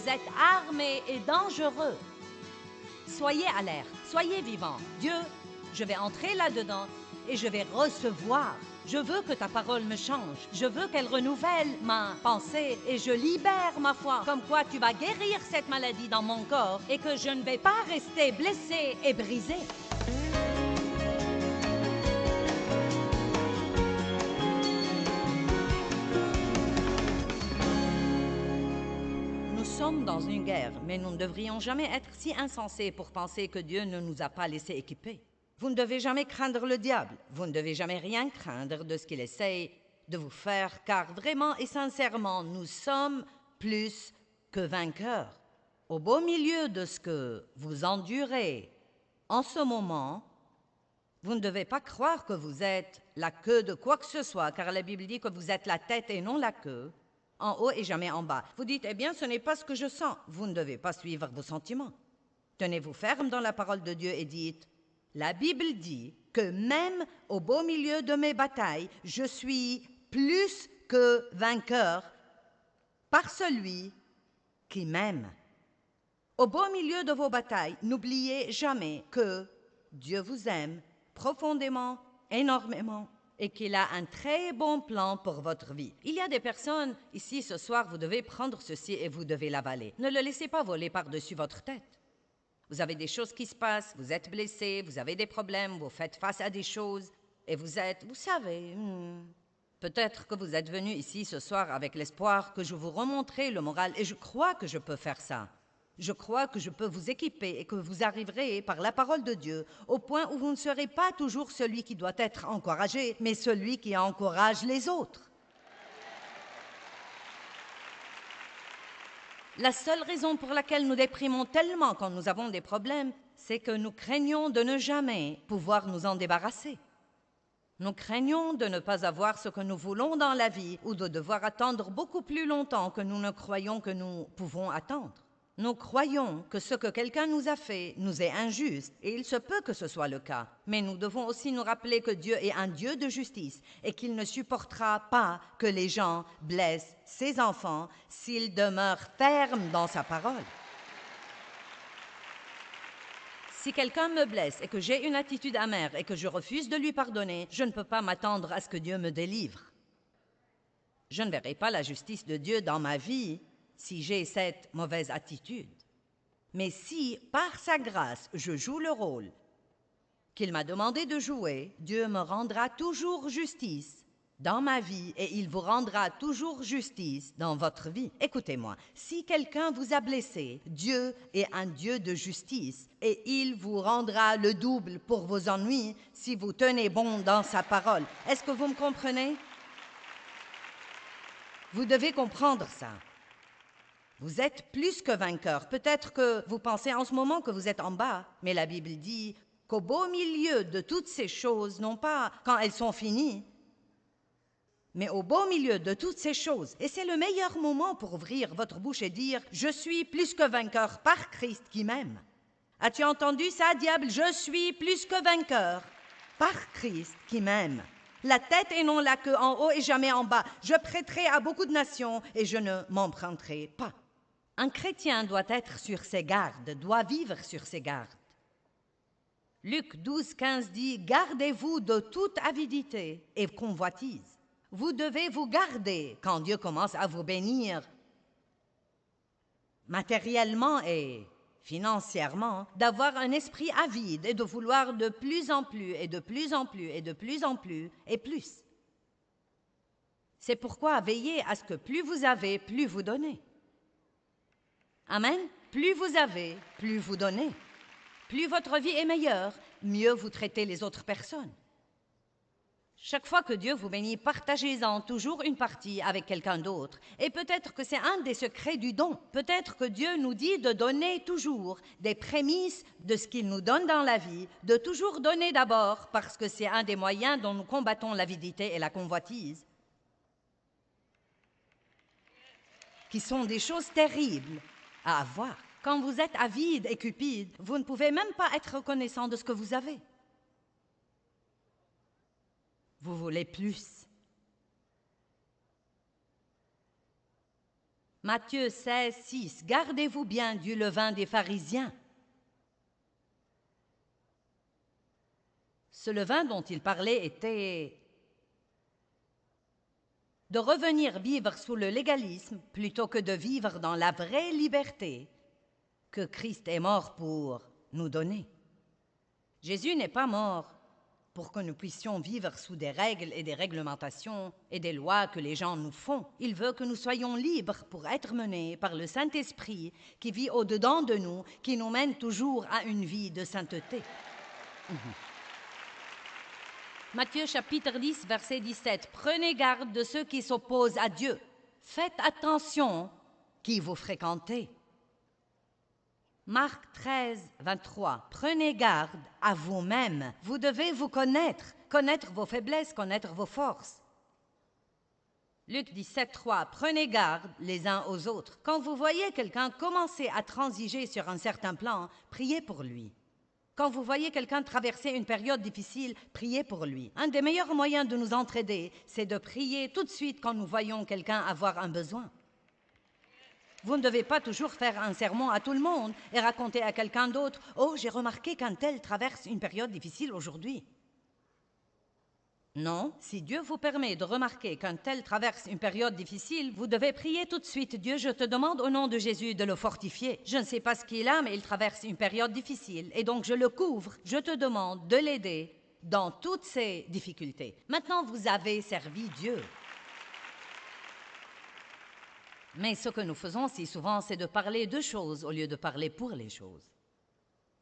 vous êtes armés et dangereux. Soyez alerte, soyez vivants. Dieu, je vais entrer là-dedans et je vais recevoir. Je veux que ta parole me change. Je veux qu'elle renouvelle ma pensée et je libère ma foi. Comme quoi tu vas guérir cette maladie dans mon corps et que je ne vais pas rester blessée et brisée. Nous sommes dans une guerre, mais nous ne devrions jamais être si insensés pour penser que Dieu ne nous a pas laissés équipés. Vous ne devez jamais craindre le diable. Vous ne devez jamais rien craindre de ce qu'il essaye de vous faire, car vraiment et sincèrement, nous sommes plus que vainqueurs. Au beau milieu de ce que vous endurez en ce moment, vous ne devez pas croire que vous êtes la queue de quoi que ce soit, car la Bible dit que vous êtes la tête et non la queue, en haut et jamais en bas. Vous dites, eh bien, ce n'est pas ce que je sens. Vous ne devez pas suivre vos sentiments. Tenez-vous ferme dans la parole de Dieu et dites, la Bible dit que même au beau milieu de mes batailles, je suis plus que vainqueur par celui qui m'aime. Au beau milieu de vos batailles, n'oubliez jamais que Dieu vous aime profondément, énormément, et qu'il a un très bon plan pour votre vie. Il y a des personnes ici ce soir, vous devez prendre ceci et vous devez l'avaler. Ne le laissez pas voler par-dessus votre tête. Vous avez des choses qui se passent, vous êtes blessé, vous avez des problèmes, vous faites face à des choses, et vous êtes, vous savez, peut-être que vous êtes venu ici ce soir avec l'espoir que je vous remonterai le moral, et je crois que je peux faire ça. Je crois que je peux vous équiper et que vous arriverez par la parole de Dieu au point où vous ne serez pas toujours celui qui doit être encouragé, mais celui qui encourage les autres. La seule raison pour laquelle nous déprimons tellement quand nous avons des problèmes, c'est que nous craignons de ne jamais pouvoir nous en débarrasser. Nous craignons de ne pas avoir ce que nous voulons dans la vie ou de devoir attendre beaucoup plus longtemps que nous ne croyons que nous pouvons attendre. Nous croyons que ce que quelqu'un nous a fait nous est injuste, et il se peut que ce soit le cas. Mais nous devons aussi nous rappeler que Dieu est un Dieu de justice et qu'il ne supportera pas que les gens blessent ses enfants s'ils demeurent fermes dans sa parole. Si quelqu'un me blesse et que j'ai une attitude amère et que je refuse de lui pardonner, je ne peux pas m'attendre à ce que Dieu me délivre. Je ne verrai pas la justice de Dieu dans ma vie si j'ai cette mauvaise attitude. Mais si, par sa grâce, je joue le rôle qu'il m'a demandé de jouer, Dieu me rendra toujours justice dans ma vie et il vous rendra toujours justice dans votre vie. Écoutez-moi, si quelqu'un vous a blessé, Dieu est un Dieu de justice et il vous rendra le double pour vos ennuis si vous tenez bon dans sa parole. Est-ce que vous me comprenez? Vous devez comprendre ça. Vous êtes plus que vainqueur. Peut-être que vous pensez en ce moment que vous êtes en bas, mais la Bible dit qu'au beau milieu de toutes ces choses, non pas quand elles sont finies, mais au beau milieu de toutes ces choses, et c'est le meilleur moment pour ouvrir votre bouche et dire « Je suis plus que vainqueur par Christ qui m'aime ». As-tu entendu ça, diable? Je suis plus que vainqueur par Christ qui m'aime. La tête et non la queue, en haut et jamais en bas. Je prêterai à beaucoup de nations et je ne m'emprunterai pas. Un chrétien doit être sur ses gardes, doit vivre sur ses gardes. Luc 12, 15 dit « Gardez-vous de toute avidité et convoitise. » Vous devez vous garder quand Dieu commence à vous bénir matériellement et financièrement, d'avoir un esprit avide et de vouloir de plus en plus et de plus en plus et de plus en plus et plus. C'est pourquoi veillez à ce que plus vous avez, plus vous donnez. Amen. Plus vous avez, plus vous donnez. Plus votre vie est meilleure, mieux vous traitez les autres personnes. Chaque fois que Dieu vous bénit, partagez-en toujours une partie avec quelqu'un d'autre. Et peut-être que c'est un des secrets du don. Peut-être que Dieu nous dit de donner toujours des prémices de ce qu'il nous donne dans la vie, de toujours donner d'abord, parce que c'est un des moyens dont nous combattons l'avidité et la convoitise, qui sont des choses terribles à avoir. Quand vous êtes avide et cupide, vous ne pouvez même pas être reconnaissant de ce que vous avez. Vous voulez plus. Matthieu 16, 6. Gardez-vous bien du levain des pharisiens. Ce levain dont il parlait était de revenir vivre sous le légalisme plutôt que de vivre dans la vraie liberté que Christ est mort pour nous donner. Jésus n'est pas mort pour que nous puissions vivre sous des règles et des réglementations et des lois que les gens nous font. Il veut que nous soyons libres pour être menés par le Saint-Esprit qui vit au-dedans de nous, qui nous mène toujours à une vie de sainteté. Matthieu chapitre 10, verset 17. Prenez garde de ceux qui s'opposent à Dieu. Faites attention qui vous fréquentez. Marc 13, 23. Prenez garde à vous-même. Vous devez vous connaître, connaître vos faiblesses, connaître vos forces. Luc 17, 3. Prenez garde les uns aux autres. Quand vous voyez quelqu'un commencer à transiger sur un certain plan, priez pour lui. Quand vous voyez quelqu'un traverser une période difficile, priez pour lui. Un des meilleurs moyens de nous entraider, c'est de prier tout de suite quand nous voyons quelqu'un avoir un besoin. Vous ne devez pas toujours faire un sermon à tout le monde et raconter à quelqu'un d'autre « Oh, j'ai remarqué qu'un tel traverse une période difficile aujourd'hui. » Non, si Dieu vous permet de remarquer qu'un tel traverse une période difficile, vous devez prier tout de suite. « Dieu, je te demande au nom de Jésus de le fortifier. Je ne sais pas ce qu'il a, mais il traverse une période difficile. Et donc je le couvre. Je te demande de l'aider dans toutes ses difficultés. » Maintenant, vous avez servi Dieu. Mais ce que nous faisons si souvent, c'est de parler de choses au lieu de parler pour les choses.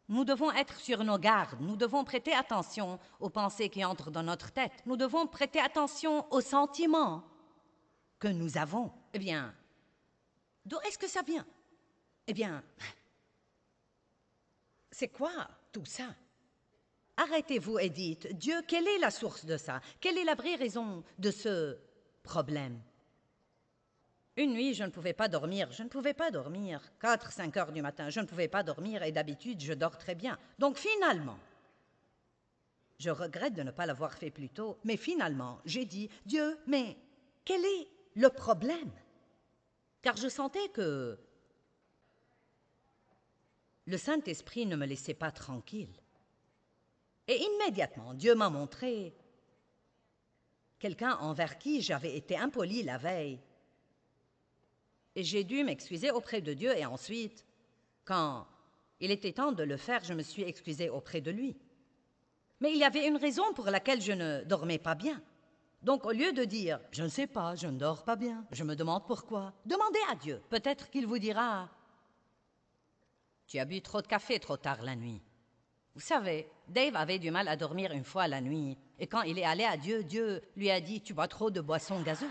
Nous devons être sur nos gardes, nous devons prêter attention aux pensées qui entrent dans notre tête, nous devons prêter attention aux sentiments que nous avons. Eh bien, d'où est-ce que ça vient? Eh bien, c'est quoi tout ça? Arrêtez-vous et dites, Dieu, quelle est la source de ça? Quelle est la vraie raison de ce problème? Une nuit, je ne pouvais pas dormir. 4, 5 heures du matin, je ne pouvais pas dormir et d'habitude, je dors très bien. Donc finalement, je regrette de ne pas l'avoir fait plus tôt, mais finalement, j'ai dit, Dieu, mais quel est le problème? Car je sentais que le Saint-Esprit ne me laissait pas tranquille. Et immédiatement, Dieu m'a montré quelqu'un envers qui j'avais été impoli la veille. Et j'ai dû m'excuser auprès de Dieu et ensuite, quand il était temps de le faire, je me suis excusée auprès de lui. Mais il y avait une raison pour laquelle je ne dormais pas bien. Donc au lieu de dire « je ne sais pas, je ne dors pas bien, je me demande pourquoi », demandez à Dieu. Peut-être qu'il vous dira « tu as bu trop de café trop tard la nuit ». Vous savez, Dave avait du mal à dormir une fois la nuit. Et quand il est allé à Dieu, Dieu lui a dit « tu bois trop de boissons gazeuses ».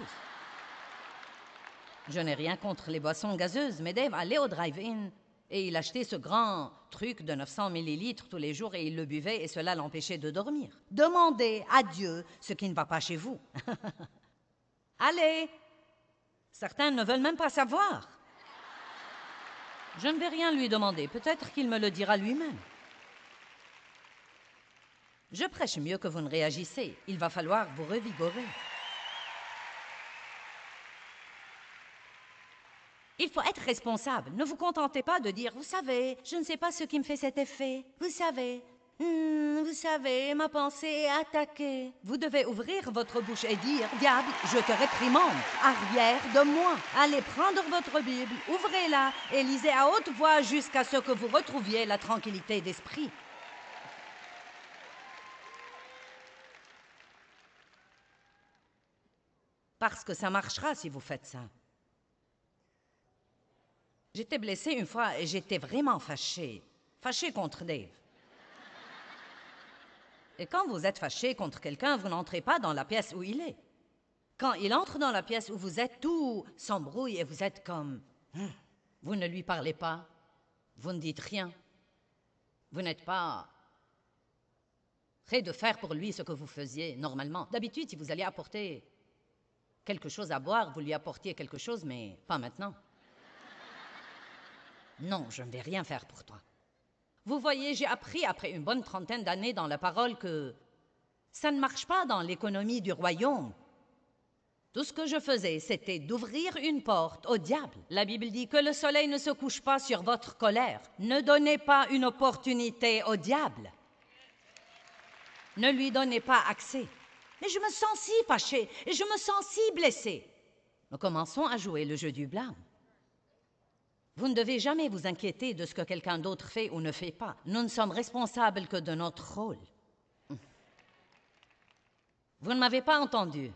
Je n'ai rien contre les boissons gazeuses, mais Dave allait au drive-in et il achetait ce grand truc de 900 millilitres tous les jours et il le buvait et cela l'empêchait de dormir. Demandez à Dieu ce qui ne va pas chez vous. Allez! Certains ne veulent même pas savoir. Je ne vais rien lui demander, peut-être qu'il me le dira lui-même. Je prêche mieux que vous ne réagissez. Il va falloir vous revigorer. Il faut être responsable. Ne vous contentez pas de dire « Vous savez, je ne sais pas ce qui me fait cet effet. Vous savez, ma pensée est attaquée. » Vous devez ouvrir votre bouche et dire « Diable, je te réprimande. Arrière de moi. Allez prendre votre Bible, ouvrez-la et lisez à haute voix jusqu'à ce que vous retrouviez la tranquillité d'esprit. » Parce que ça marchera si vous faites ça. J'étais blessée une fois et j'étais vraiment fâchée contre Dave. Et quand vous êtes fâché contre quelqu'un, vous n'entrez pas dans la pièce où il est. Quand il entre dans la pièce où vous êtes, tout s'embrouille et vous êtes comme... Vous ne lui parlez pas, vous ne dites rien. Vous n'êtes pas prêt de faire pour lui ce que vous faisiez normalement. D'habitude, si vous alliez apporter quelque chose à boire, vous lui apportiez quelque chose, mais pas maintenant. Non, je ne vais rien faire pour toi. Vous voyez, j'ai appris après une bonne trentaine d'années dans la parole que ça ne marche pas dans l'économie du royaume. Tout ce que je faisais, c'était d'ouvrir une porte au diable. La Bible dit que le soleil ne se couche pas sur votre colère. Ne donnez pas une opportunité au diable. Ne lui donnez pas accès. Mais je me sens si fâchée et je me sens si blessée. Nous commençons à jouer le jeu du blâme. Vous ne devez jamais vous inquiéter de ce que quelqu'un d'autre fait ou ne fait pas. Nous ne sommes responsables que de notre rôle. Vous ne m'avez pas entendu.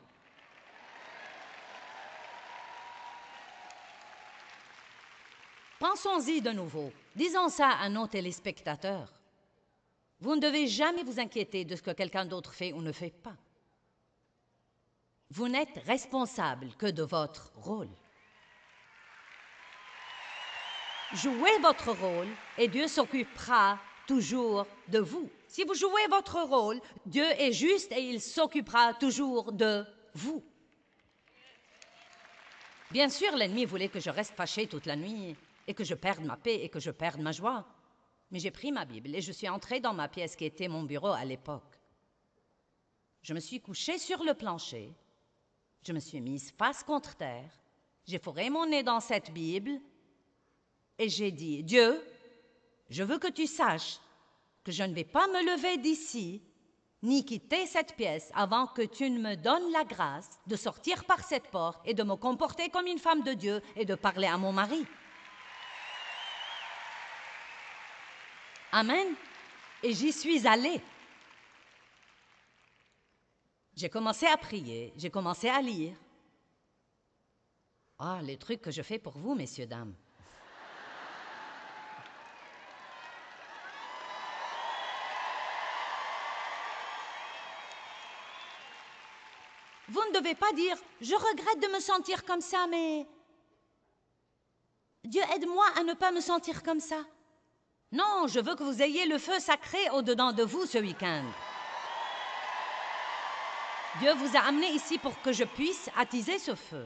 Pensons-y de nouveau. Disons ça à nos téléspectateurs. Vous ne devez jamais vous inquiéter de ce que quelqu'un d'autre fait ou ne fait pas. Vous n'êtes responsable que de votre rôle. Jouez votre rôle et Dieu s'occupera toujours de vous. Si vous jouez votre rôle, Dieu est juste et il s'occupera toujours de vous. Bien sûr, l'ennemi voulait que je reste fâchée toute la nuit et que je perde ma paix et que je perde ma joie. Mais j'ai pris ma Bible et je suis entrée dans ma pièce qui était mon bureau à l'époque. Je me suis couchée sur le plancher. Je me suis mise face contre terre. J'ai fourré mon nez dans cette Bible et j'ai dit, Dieu, je veux que tu saches que je ne vais pas me lever d'ici ni quitter cette pièce avant que tu ne me donnes la grâce de sortir par cette porte et de me comporter comme une femme de Dieu et de parler à mon mari. Amen. Et j'y suis allée. J'ai commencé à prier, j'ai commencé à lire. Ah, les trucs que je fais pour vous, messieurs, dames. Vous ne devez pas dire « Je regrette de me sentir comme ça, mais... Dieu aide-moi à ne pas me sentir comme ça. » Non, je veux que vous ayez le feu sacré au-dedans de vous ce week-end. Dieu vous a amené ici pour que je puisse attiser ce feu.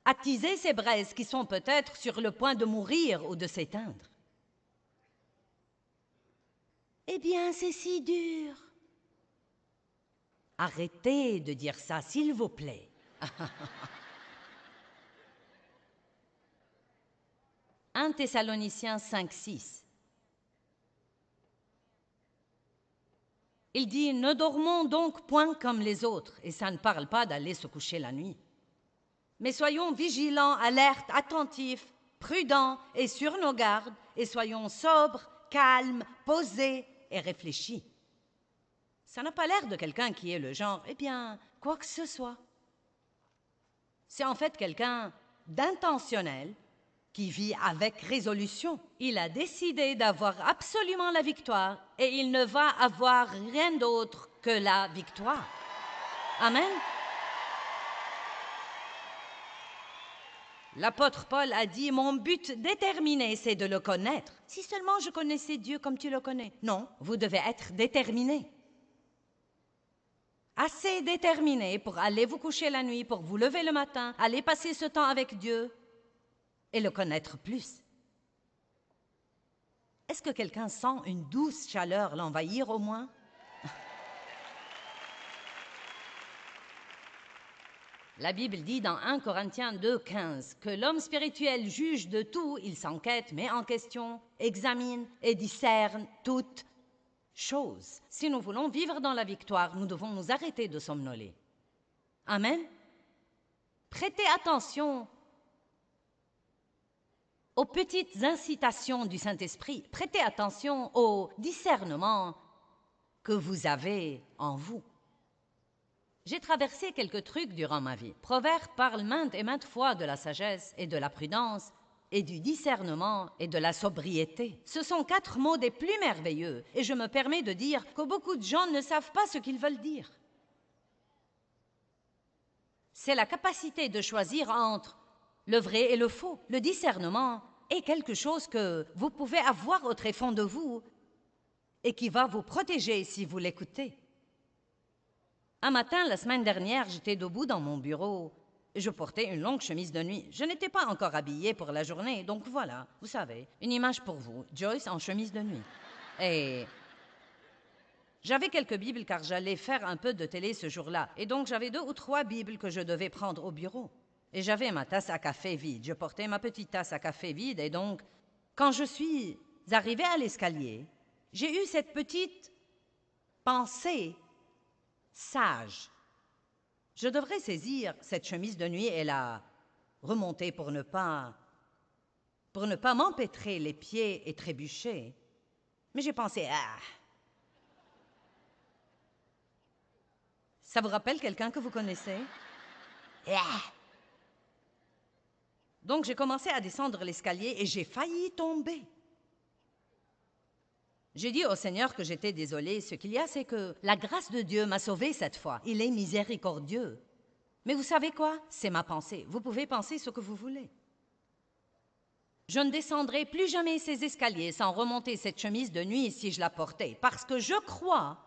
Attiser ces braises qui sont peut-être sur le point de mourir ou de s'éteindre. Eh bien, c'est si dur. Arrêtez de dire ça, s'il vous plaît. 1 Thessaloniciens 5:6. Il dit « Ne dormons donc point comme les autres », et ça ne parle pas d'aller se coucher la nuit. Mais soyons vigilants, alertes, attentifs, prudents et sur nos gardes, et soyons sobres, calmes, posés et réfléchis. Ça n'a pas l'air de quelqu'un qui est le genre « Eh bien, quoi que ce soit ». C'est en fait quelqu'un d'intentionnel, qui vit avec résolution. Il a décidé d'avoir absolument la victoire et il ne va avoir rien d'autre que la victoire. Amen. L'apôtre Paul a dit « Mon but déterminé, c'est de le connaître. Si seulement je connaissais Dieu comme tu le connais. » Non, vous devez être déterminé. Assez déterminé pour aller vous coucher la nuit, pour vous lever le matin, aller passer ce temps avec Dieu et le connaître plus. Est-ce que quelqu'un sent une douce chaleur l'envahir au moins? La Bible dit dans 1 Corinthiens 2:15 que l'homme spirituel juge de tout, il s'enquête, met en question, examine et discerne toutes choses. Si nous voulons vivre dans la victoire, nous devons nous arrêter de somnoler. Amen. Prêtez attention aux petites incitations du Saint-Esprit. Prêtez attention au discernement que vous avez en vous. J'ai traversé quelques trucs durant ma vie. Proverbe parle maintes et maintes fois de la sagesse et de la prudence et du discernement et de la sobriété. Ce sont 4 mots des plus merveilleux et je me permets de dire que beaucoup de gens ne savent pas ce qu'ils veulent dire. C'est la capacité de choisir entre le vrai et le faux. Le discernement est quelque chose que vous pouvez avoir au tréfonds de vous et qui va vous protéger si vous l'écoutez. Un matin, la semaine dernière, j'étais debout dans mon bureau et je portais une longue chemise de nuit. Je n'étais pas encore habillée pour la journée, donc voilà, vous savez, une image pour vous, Joyce en chemise de nuit. Et J'avais quelques Bibles car j'allais faire un peu de télé ce jour-là. Et donc j'avais 2 ou 3 Bibles que je devais prendre au bureau. Et j'avais ma tasse à café vide. Je portais ma petite tasse à café vide. Et donc, quand je suis arrivée à l'escalier, j'ai eu cette petite pensée sage. Je devrais saisir cette chemise de nuit et la remonter pour ne pas m'empêtrer les pieds et trébucher. Mais j'ai pensé, ça vous rappelle quelqu'un que vous connaissez? Donc j'ai commencé à descendre l'escalier et j'ai failli tomber. J'ai dit au Seigneur que j'étais désolée. Ce qu'il y a, c'est que la grâce de Dieu m'a sauvée cette fois. Il est miséricordieux. Mais vous savez quoi? C'est ma pensée. Vous pouvez penser ce que vous voulez. Je ne descendrai plus jamais ces escaliers sans remonter cette chemise de nuit si je la portais, parce que je crois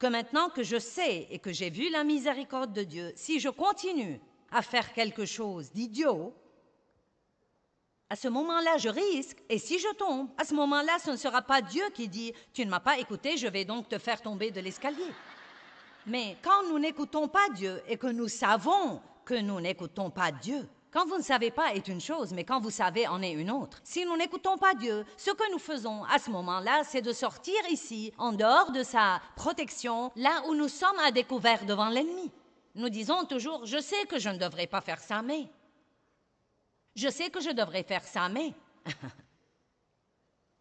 que maintenant que je sais et que j'ai vu la miséricorde de Dieu, si je continue à faire quelque chose d'idiot, à ce moment-là, je risque, et si je tombe, à ce moment-là, ce ne sera pas Dieu qui dit « Tu ne m'as pas écouté, je vais donc te faire tomber de l'escalier. » Mais quand nous n'écoutons pas Dieu et que nous savons que nous n'écoutons pas Dieu, quand vous ne savez pas est une chose, mais quand vous savez en est une autre. Si nous n'écoutons pas Dieu, ce que nous faisons à ce moment-là, c'est de sortir ici, en dehors de sa protection, là où nous sommes à découvert devant l'ennemi. Nous disons toujours « Je sais que je ne devrais pas faire ça, mais... » Je sais que je devrais faire ça, mais...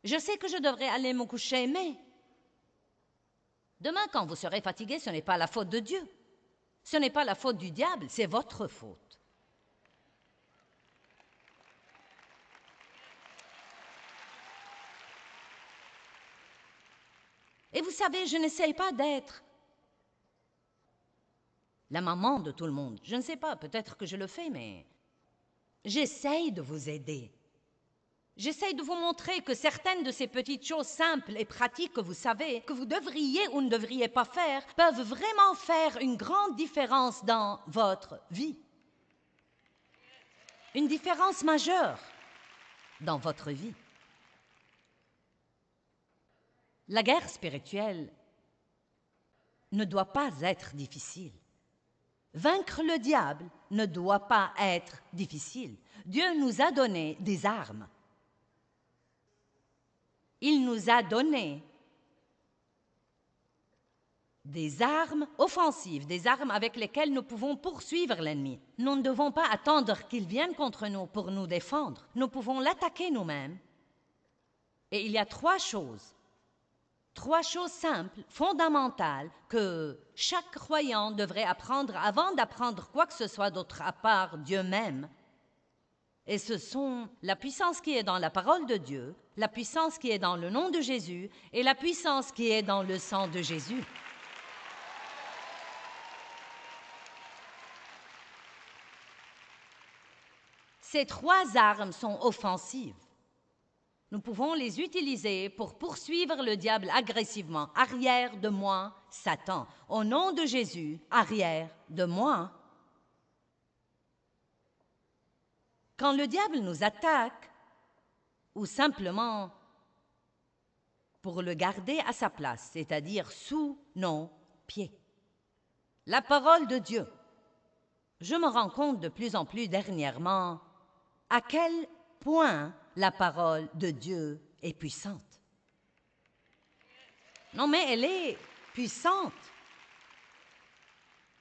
Je sais que je devrais aller me coucher, mais... Demain, quand vous serez fatigué, ce n'est pas la faute de Dieu. Ce n'est pas la faute du diable, c'est votre faute. Et vous savez, je n'essaye pas d'être la maman de tout le monde. Je ne sais pas, peut-être que je le fais, mais... J'essaye de vous aider. J'essaye de vous montrer que certaines de ces petites choses simples et pratiques que vous savez, que vous devriez ou ne devriez pas faire, peuvent vraiment faire une grande différence dans votre vie. Une différence majeure dans votre vie. La guerre spirituelle ne doit pas être difficile. Vaincre le diable ne doit pas être difficile. Dieu nous a donné des armes. Il nous a donné des armes offensives, des armes avec lesquelles nous pouvons poursuivre l'ennemi. Nous ne devons pas attendre qu'il vienne contre nous pour nous défendre. Nous pouvons l'attaquer nous-mêmes. Et il y a 3 choses simples, fondamentales, que chaque croyant devrait apprendre avant d'apprendre quoi que ce soit d'autre à part Dieu même. Et ce sont la puissance qui est dans la parole de Dieu, la puissance qui est dans le nom de Jésus et la puissance qui est dans le sang de Jésus. Ces 3 armes sont offensives. Nous pouvons les utiliser pour poursuivre le diable agressivement. Arrière de moi, Satan. Au nom de Jésus, arrière de moi. Quand le diable nous attaque, ou simplement pour le garder à sa place, c'est-à-dire sous nos pieds. La parole de Dieu. Je me rends compte de plus en plus dernièrement à quel point la parole de Dieu est puissante. Non, mais elle est puissante.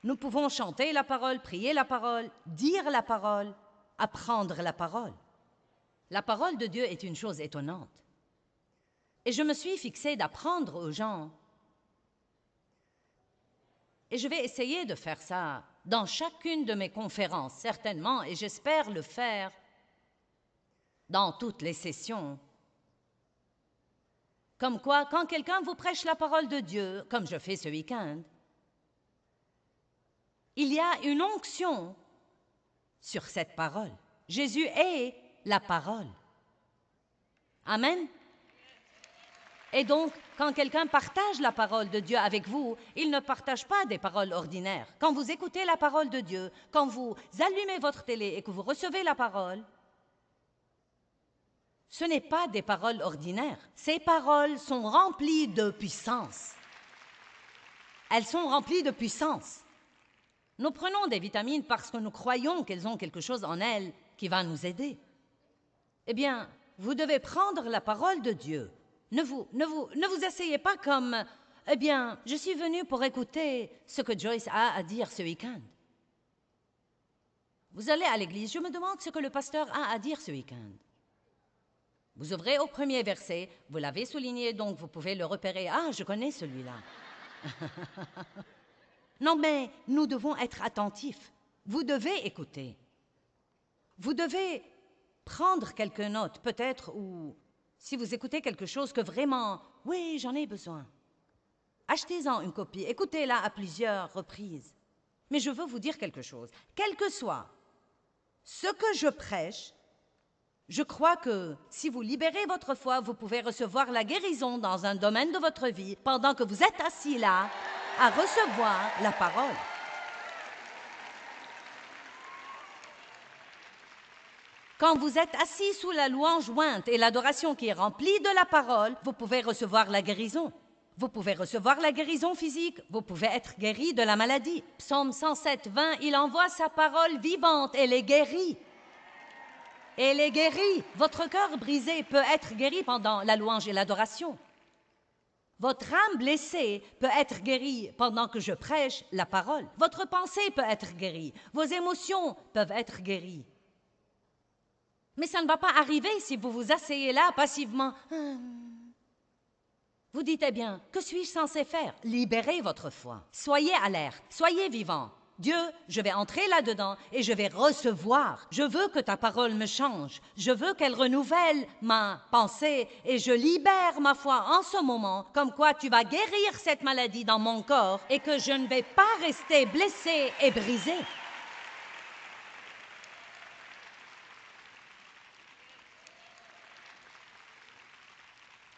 Nous pouvons chanter la parole, prier la parole, dire la parole, apprendre la parole. La parole de Dieu est une chose étonnante. Et je me suis fixée d'apprendre aux gens. Et je vais essayer de faire ça dans chacune de mes conférences, certainement, et j'espère le faire dans toutes les sessions. Comme quoi, quand quelqu'un vous prêche la parole de Dieu, comme je fais ce week-end, il y a une onction sur cette parole. Jésus est la parole. Amen. Et donc, quand quelqu'un partage la parole de Dieu avec vous, il ne partage pas des paroles ordinaires. Quand vous écoutez la parole de Dieu, quand vous allumez votre télé et que vous recevez la parole, ce n'est pas des paroles ordinaires. Ces paroles sont remplies de puissance. Elles sont remplies de puissance. Nous prenons des vitamines parce que nous croyons qu'elles ont quelque chose en elles qui va nous aider. Eh bien, vous devez prendre la parole de Dieu. Ne vous asseyez pas comme « Eh bien, je suis venu pour écouter ce que Joyce a à dire ce week-end. » Vous allez à l'église, je me demande ce que le pasteur a à dire ce week-end. Vous ouvrez au premier verset, vous l'avez souligné, donc vous pouvez le repérer. Ah, je connais celui-là. Non, mais nous devons être attentifs. Vous devez écouter. Vous devez prendre quelques notes, peut-être, ou si vous écoutez quelque chose que vraiment, oui, j'en ai besoin. Achetez-en une copie, écoutez-la à plusieurs reprises. Mais je veux vous dire quelque chose. Quel que soit ce que je prêche, je crois que si vous libérez votre foi, vous pouvez recevoir la guérison dans un domaine de votre vie pendant que vous êtes assis là à recevoir la parole. Quand vous êtes assis sous la louange jointe et l'adoration qui est remplie de la parole, vous pouvez recevoir la guérison. Vous pouvez recevoir la guérison physique, vous pouvez être guéri de la maladie. Psaume 107, 20, il envoie sa parole vivante et les guérit. Elle est guérie. Votre cœur brisé peut être guéri pendant la louange et l'adoration. Votre âme blessée peut être guérie pendant que je prêche la parole. Votre pensée peut être guérie. Vos émotions peuvent être guéries. Mais ça ne va pas arriver si vous vous asseyez là passivement. Vous dites, eh bien, que suis-je censé faire? Libérez votre foi. Soyez alerte, soyez vivant. Dieu, je vais entrer là-dedans et je vais recevoir. Je veux que ta parole me change. Je veux qu'elle renouvelle ma pensée et je libère ma foi en ce moment, comme quoi tu vas guérir cette maladie dans mon corps et que je ne vais pas rester blessé et brisé.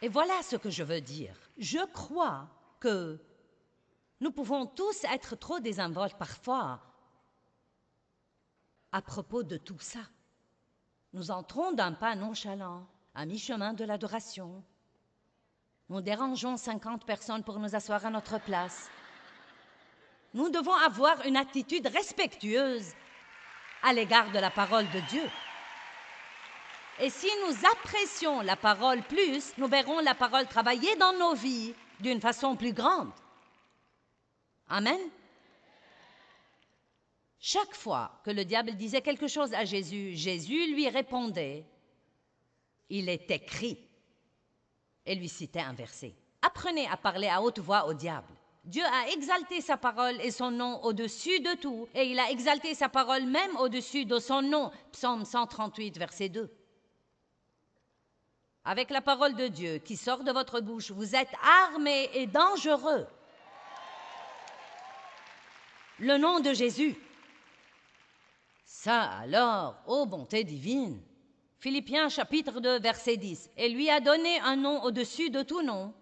Et voilà ce que je veux dire. Je crois que nous pouvons tous être trop désinvoltes parfois à propos de tout ça. Nous entrons d'un pas nonchalant, à mi-chemin de l'adoration. Nous dérangeons 50 personnes pour nous asseoir à notre place. Nous devons avoir une attitude respectueuse à l'égard de la parole de Dieu. Et si nous apprécions la parole plus, nous verrons la parole travailler dans nos vies d'une façon plus grande. Amen. Chaque fois que le diable disait quelque chose à Jésus, Jésus lui répondait, « Il est écrit » et lui citait un verset. Apprenez à parler à haute voix au diable. Dieu a exalté sa parole et son nom au-dessus de tout, et il a exalté sa parole même au-dessus de son nom. Psaume 138, verset 2. Avec la parole de Dieu qui sort de votre bouche, vous êtes armés et dangereux. Le nom de Jésus. Ça alors, ô bonté divine. Philippiens chapitre 2, verset 10. Et lui a donné un nom au-dessus de tout nom,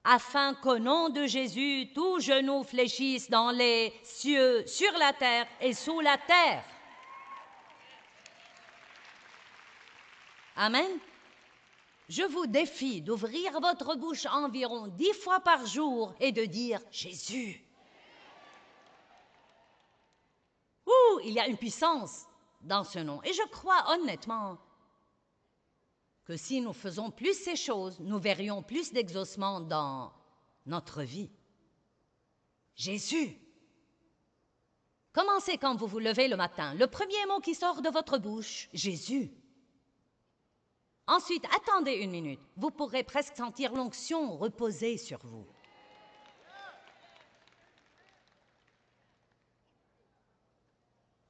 afin qu'au nom de Jésus, tout genou fléchisse dans les cieux, sur la terre et sous la terre. Amen. Je vous défie d'ouvrir votre bouche environ 10 fois par jour et de dire « Jésus ». Il y a une puissance dans ce nom. Et je crois honnêtement que si nous faisons plus ces choses, nous verrions plus d'exaucement dans notre vie. Jésus. Commencez quand vous vous levez le matin. Le premier mot qui sort de votre bouche, Jésus. Ensuite, attendez une minute. Vous pourrez presque sentir l'onction reposer sur vous.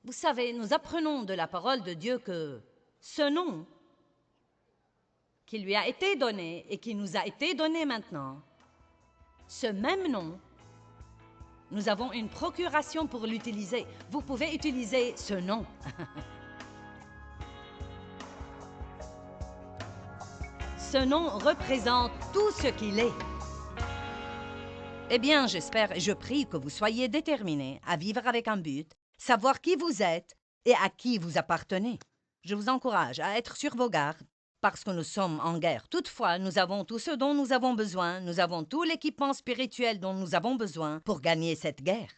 Vous savez, nous apprenons de la parole de Dieu que ce nom qui lui a été donné et qui nous a été donné maintenant, ce même nom, nous avons une procuration pour l'utiliser. Vous pouvez utiliser ce nom. Ce nom représente tout ce qu'il est. Eh bien, j'espère et je prie que vous soyez déterminés à vivre avec un but, savoir qui vous êtes et à qui vous appartenez. Je vous encourage à être sur vos gardes parce que nous sommes en guerre. Toutefois, nous avons tout ce dont nous avons besoin. Nous avons tout l'équipement spirituel dont nous avons besoin pour gagner cette guerre.